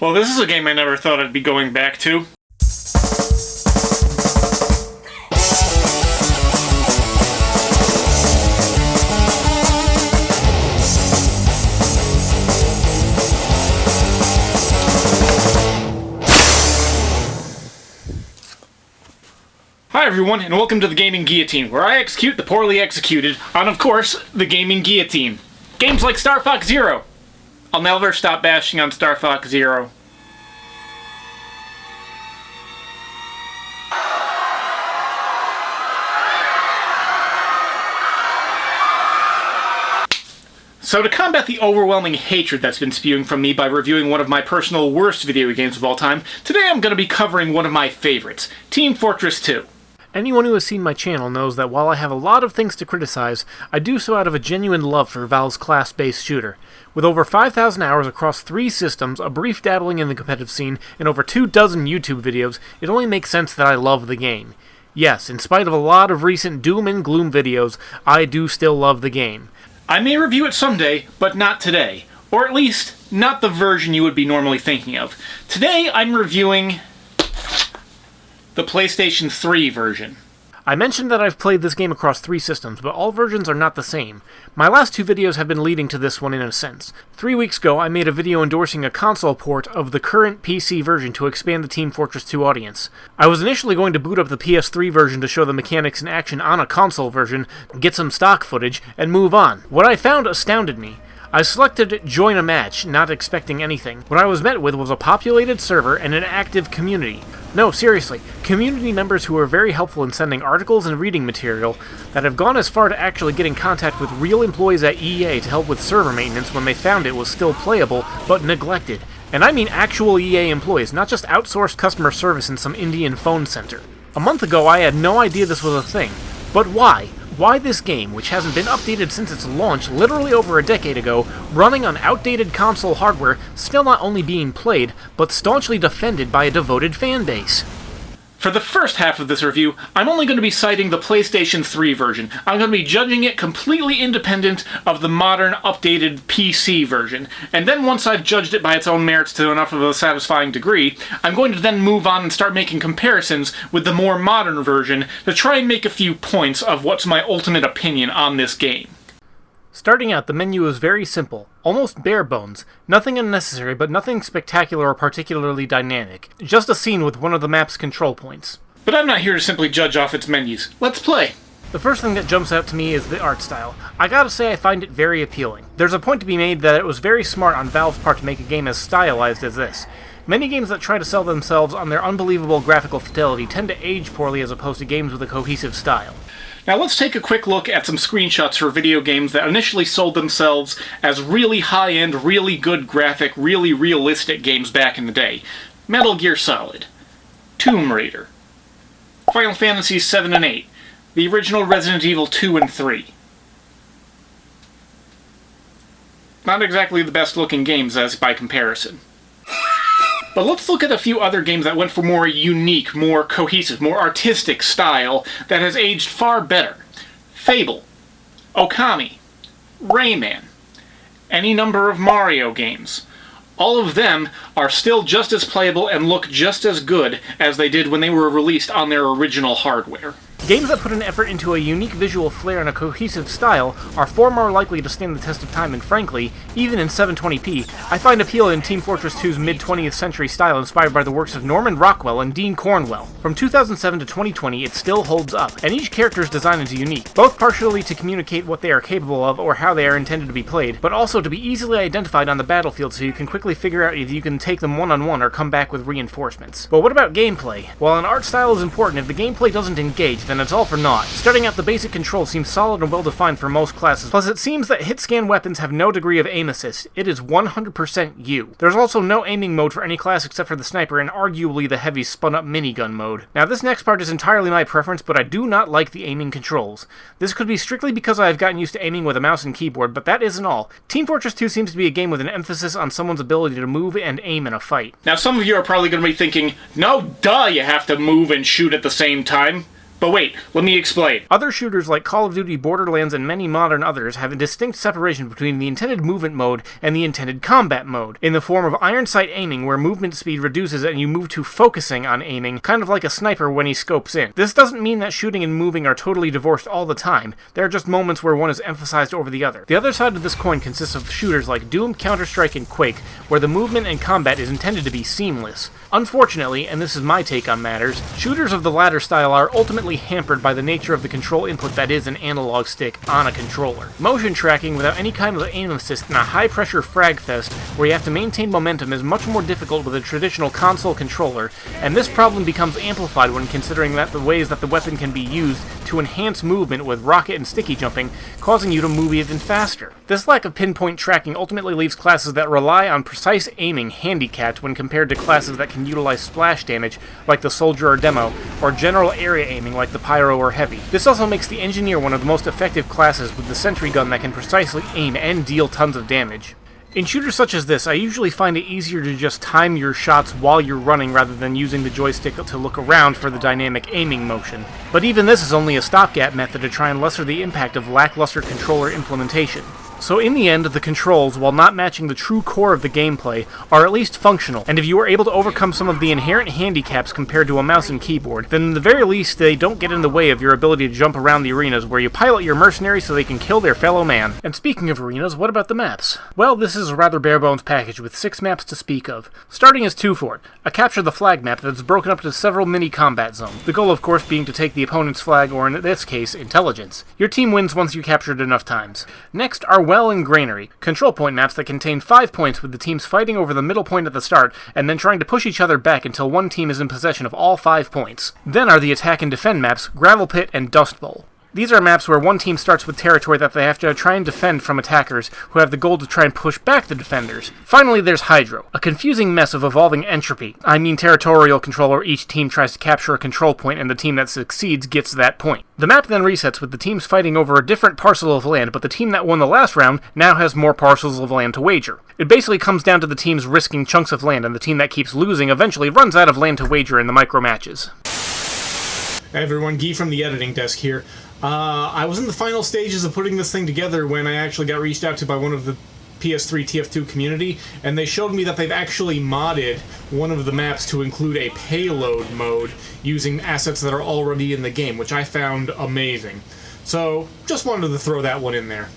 Well, this is a game I never thought I'd be going back to. Hi everyone, and welcome to the Gaming Guillotine, where I execute the poorly executed on, of course, the Gaming Guillotine. Games like Star Fox Zero. I'll never stop bashing on Star Fox Zero. So to combat the overwhelming hatred that's been spewing from me by reviewing one of my personal worst video games of all time, today I'm going to be covering one of my favorites, Team Fortress 2. Anyone who has seen my channel knows that while I have a lot of things to criticize, I do so out of a genuine love for Valve's class-based shooter. With over 5,000 hours across 3 systems, a brief dabbling in the competitive scene, and over 24 YouTube videos, it only makes sense that I love the game. Yes, in spite of a lot of recent doom and gloom videos, I do still love the game. I may review it someday, but not today. Or at least, not the version you would be normally thinking of. Today, I'm reviewing the PlayStation 3 version. I mentioned that I've played this game across 3 systems, but all versions are not the same. My last 2 videos have been leading to this one in a sense. 3 weeks ago, I made a video endorsing a console port of the current PC version to expand the Team Fortress 2 audience. I was initially going to boot up the PS3 version to show the mechanics in action on a console version, get some stock footage, and move on. What I found astounded me. I selected Join a Match, not expecting anything. What I was met with was a populated server and an active community. No, seriously, community members who are very helpful in sending articles and reading material that have gone as far to actually get in contact with real employees at EA to help with server maintenance when they found it was still playable, but neglected. And I mean actual EA employees, not just outsourced customer service in some Indian phone center. A month ago, I had no idea this was a thing. But why? Why this game, which hasn't been updated since its launch literally over a decade ago, running on outdated console hardware, still not only being played, but staunchly defended by a devoted fanbase? For the first half of this review, I'm only going to be citing the PlayStation 3 version. I'm going to be judging it completely independent of the modern, updated PC version. And then once I've judged it by its own merits to enough of a satisfying degree, I'm going to then move on and start making comparisons with the more modern version to try and make a few points of what's my ultimate opinion on this game. Starting out, the menu is very simple, almost bare bones, nothing unnecessary but nothing spectacular or particularly dynamic, just a scene with one of the map's control points. But I'm not here to simply judge off its menus. Let's play! The first thing that jumps out to me is the art style. I gotta say I find it very appealing. There's a point to be made that it was very smart on Valve's part to make a game as stylized as this. Many games that try to sell themselves on their unbelievable graphical fidelity tend to age poorly as opposed to games with a cohesive style. Now let's take a quick look at some screenshots for video games that initially sold themselves as really high-end, really good graphic, really realistic games back in the day. Metal Gear Solid, Tomb Raider, Final Fantasy 7 and 8, the original Resident Evil 2 and 3. Not exactly the best looking games as by comparison. But let's look at a few other games that went for more unique, more cohesive, more artistic style that has aged far better. Fable, Okami, Rayman, any number of Mario games. All of them are still just as playable and look just as good as they did when they were released on their original hardware. Games that put an effort into a unique visual flair and a cohesive style are far more likely to stand the test of time, and frankly, even in 720p, I find appeal in Team Fortress 2's mid-20th century style inspired by the works of Norman Rockwell and Dean Cornwell. From 2007 to 2020, it still holds up, and each character's design is unique, both partially to communicate what they are capable of or how they are intended to be played, but also to be easily identified on the battlefield so you can quickly figure out if you can take them one-on-one or come back with reinforcements. But what about gameplay? While an art style is important, if the gameplay doesn't engage, then then it's all for naught. Starting out, the basic control seems solid and well-defined for most classes, plus it seems that hit-scan weapons have no degree of aim assist. It is 100% you. There's also no aiming mode for any class except for the sniper and arguably the heavy spun-up minigun mode. Now this next part is entirely my preference, but I do not like the aiming controls. This could be strictly because I have gotten used to aiming with a mouse and keyboard, but that isn't all. Team Fortress 2 seems to be a game with an emphasis on someone's ability to move and aim in a fight. Now some of you are probably going to be thinking, no duh, you have to move and shoot at the same time. But wait, let me explain. Other shooters like Call of Duty, Borderlands, and many modern others have a distinct separation between the intended movement mode and the intended combat mode, in the form of iron sight aiming, where movement speed reduces and you move to focusing on aiming, kind of like a sniper when he scopes in. This doesn't mean that shooting and moving are totally divorced all the time. There are just moments where one is emphasized over the other. The other side of this coin consists of shooters like Doom, Counter-Strike, and Quake, where the movement and combat is intended to be seamless. Unfortunately, and this is my take on matters, shooters of the latter style are ultimately hampered by the nature of the control input that is an analog stick on a controller. Motion tracking without any kind of aim assist in a high-pressure frag fest where you have to maintain momentum is much more difficult with a traditional console controller, and this problem becomes amplified when considering that the ways that the weapon can be used to enhance movement with rocket and sticky jumping, causing you to move even faster. This lack of pinpoint tracking ultimately leaves classes that rely on precise aiming handicapped when compared to classes that can utilize splash damage like the Soldier or Demo, or general area aiming like the Pyro or Heavy. This also makes the Engineer one of the most effective classes with the sentry gun that can precisely aim and deal tons of damage. In shooters such as this, I usually find it easier to just time your shots while you're running rather than using the joystick to look around for the dynamic aiming motion. But even this is only a stopgap method to try and lessen the impact of lackluster controller implementation. So in the end, the controls, while not matching the true core of the gameplay, are at least functional, and if you are able to overcome some of the inherent handicaps compared to a mouse and keyboard, then in the very least they don't get in the way of your ability to jump around the arenas where you pilot your mercenaries so they can kill their fellow man. And speaking of arenas, what about the maps? Well, this is a rather bare-bones package with 6 maps to speak of. Starting as 2 Fort, a capture the flag map that is broken up into several mini-combat zones. The goal, of course, being to take the opponent's flag, or in this case, intelligence. Your team wins once you capture it enough times. Next are Well and Granary, control point maps that contain 5 points with the teams fighting over the middle point at the start and then trying to push each other back until one team is in possession of all 5 points. Then are the attack and defend maps, Gravel Pit and Dust Bowl. These are maps where one team starts with territory that they have to try and defend from attackers who have the goal to try and push back the defenders. Finally, there's Hydro, a confusing mess of evolving entropy. I mean territorial control where each team tries to capture a control point and the team that succeeds gets that point. The map then resets with the teams fighting over a different parcel of land, but the team that won the last round now has more parcels of land to wager. It basically comes down to the teams risking chunks of land, and the team that keeps losing eventually runs out of land to wager in the micro matches. Hey everyone, Guy from the editing desk here. I was in the final stages of putting this thing together when I actually got reached out to by one of the PS3 TF2 community, and they showed me that they've actually modded one of the maps to include a payload mode using assets that are already in the game, which I found amazing. So, just wanted to throw that one in there.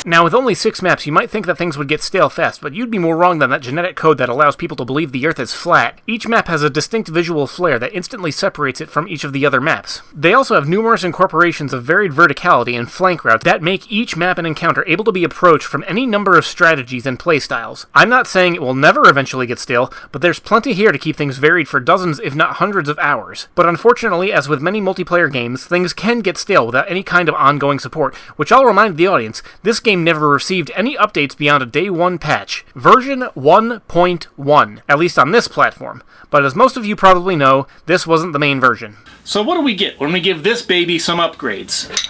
Now, with only 6 maps, you might think that things would get stale fast, but you'd be more wrong than that genetic code that allows people to believe the Earth is flat. Each map has a distinct visual flair that instantly separates it from each of the other maps. They also have numerous incorporations of varied verticality and flank routes that make each map and encounter able to be approached from any number of strategies and playstyles. I'm not saying it will never eventually get stale, but there's plenty here to keep things varied for dozens, if not hundreds of hours. But unfortunately, as with many multiplayer games, things can get stale without any kind of ongoing support, which I'll remind the audience, this game never received any updates beyond a day 1 patch, version 1.1, at least on this platform. But as most of you probably know, this wasn't the main version. So what do we get when we give this baby some upgrades?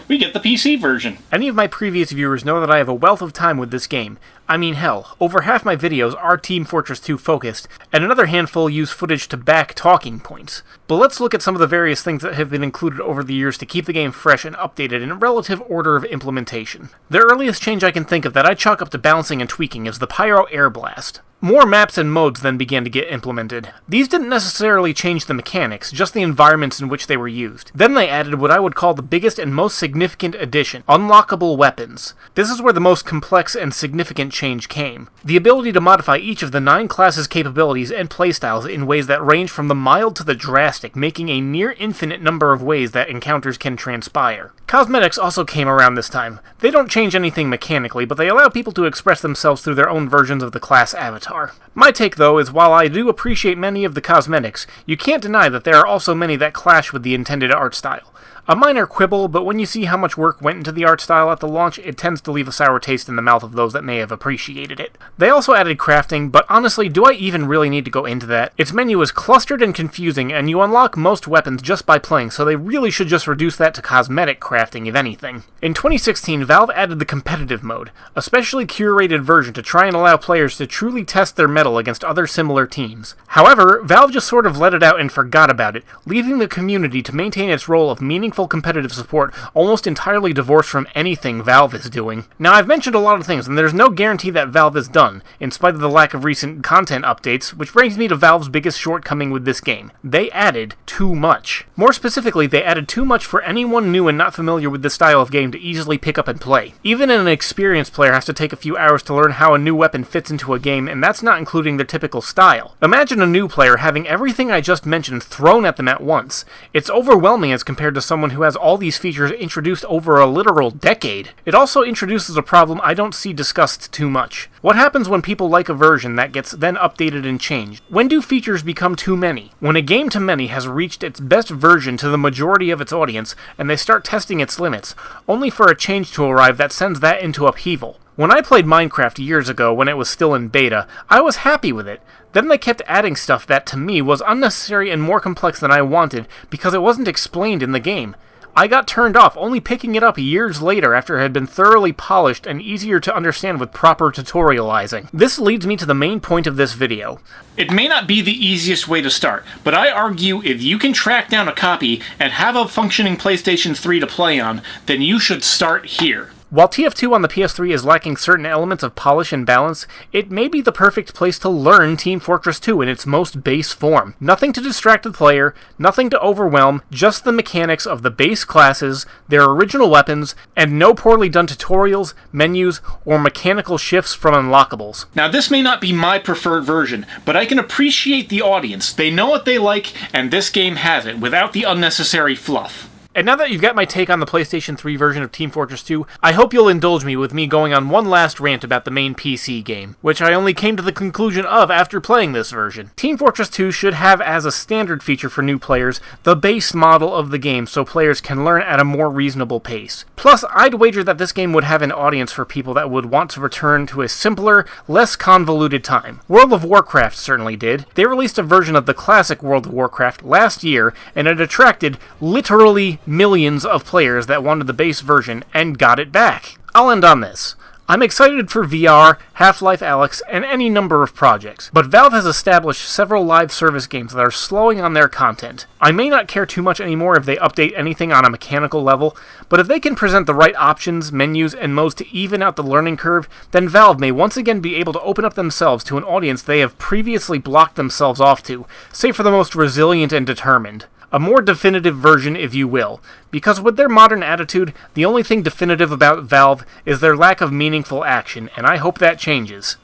We get the PC version. Any of my previous viewers know that I have a wealth of time with this game. I mean, hell, over half my videos are Team Fortress 2 focused, and another handful use footage to back talking points. But let's look at some of the various things that have been included over the years to keep the game fresh and updated in a relative order of implementation. The earliest change I can think of that I chalk up to balancing and tweaking is the Pyro Air Blast. More maps and modes then began to get implemented. These didn't necessarily change the mechanics, just the environments in which they were used. Then they added what I would call the biggest and most significant significant addition: unlockable weapons. This is where the most complex and significant change came. The ability to modify each of the 9 classes' capabilities and playstyles in ways that range from the mild to the drastic, making a near infinite number of ways that encounters can transpire. Cosmetics also came around this time. They don't change anything mechanically, but they allow people to express themselves through their own versions of the class avatar. My take, though, is while I do appreciate many of the cosmetics, you can't deny that there are also many that clash with the intended art style. A minor quibble, but when you see how much work went into the art style at the launch, it tends to leave a sour taste in the mouth of those that may have appreciated it. They also added crafting, but honestly, do I even really need to go into that? Its menu is clustered and confusing, and you unlock most weapons just by playing, so they really should just reduce that to cosmetic crafting, if anything. In 2016, Valve added the competitive mode, a specially curated version to try and allow players to truly test their mettle against other similar teams. However, Valve just sort of let it out and forgot about it, leaving the community to maintain its role of meaningful competitive support almost entirely divorced from anything Valve is doing. Now, I've mentioned a lot of things, and there's no guarantee that Valve is done, in spite of the lack of recent content updates, which brings me to Valve's biggest shortcoming with this game. They added too much. More specifically, they added too much for anyone new and not familiar with this style of game to easily pick up and play. Even an experienced player has to take a few hours to learn how a new weapon fits into a game, and that's not including their typical style. Imagine a new player having everything I just mentioned thrown at them at once. It's overwhelming as compared to someone who has all these features introduced over a literal decade. It also introduces a problem I don't see discussed too much. What happens when people like a version that gets then updated and changed? When do features become too many? When a game to many has reached its best version to the majority of its audience, and they start testing its limits, only for a change to arrive that sends that into upheaval. When I played Minecraft years ago when it was still in beta, I was happy with it. Then they kept adding stuff that to me was unnecessary and more complex than I wanted because it wasn't explained in the game. I got turned off, only picking it up years later after it had been thoroughly polished and easier to understand with proper tutorializing. This leads me to the main point of this video. It may not be the easiest way to start, but I argue if you can track down a copy and have a functioning PlayStation 3 to play on, then you should start here. While TF2 on the PS3 is lacking certain elements of polish and balance, it may be the perfect place to learn Team Fortress 2 in its most base form. Nothing to distract the player, nothing to overwhelm, just the mechanics of the base classes, their original weapons, and no poorly done tutorials, menus, or mechanical shifts from unlockables. Now this may not be my preferred version, but I can appreciate the audience. They know what they like, and this game has it, without the unnecessary fluff. And now that you've got my take on the PlayStation 3 version of Team Fortress 2, I hope you'll indulge me with me going on one last rant about the main PC game, which I only came to the conclusion of after playing this version. Team Fortress 2 should have as a standard feature for new players the base model of the game so players can learn at a more reasonable pace. Plus, I'd wager that this game would have an audience for people that would want to return to a simpler, less convoluted time. World of Warcraft certainly did. They released a version of the classic World of Warcraft last year, and it attracted literally millions of players that wanted the base version and got it back. I'll end on this. I'm excited for VR, Half-Life Alyx, and any number of projects, but Valve has established several live service games that are slowing on their content. I may not care too much anymore if they update anything on a mechanical level, but if they can present the right options, menus, and modes to even out the learning curve, then Valve may once again be able to open up themselves to an audience they have previously blocked themselves off to, save for the most resilient and determined. A more definitive version, if you will, because with their modern attitude, the only thing definitive about Valve is their lack of meaningful action, and I hope that changes.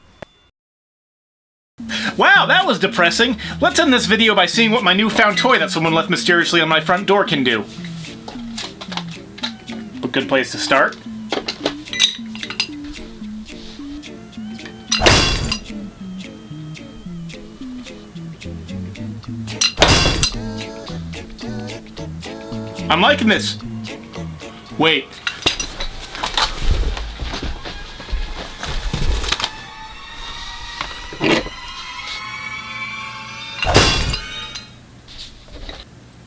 Wow, that was depressing! Let's end this video by seeing what my newfound toy that someone left mysteriously on my front door can do. A good place to start. I'm liking this. Wait.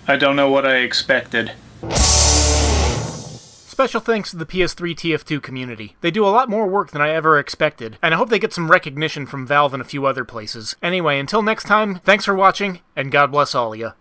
I don't know what I expected. Special thanks to the PS3 TF2 community. They do a lot more work than I ever expected, and I hope they get some recognition from Valve and a few other places. Anyway, until next time, thanks for watching, and God bless all of ya.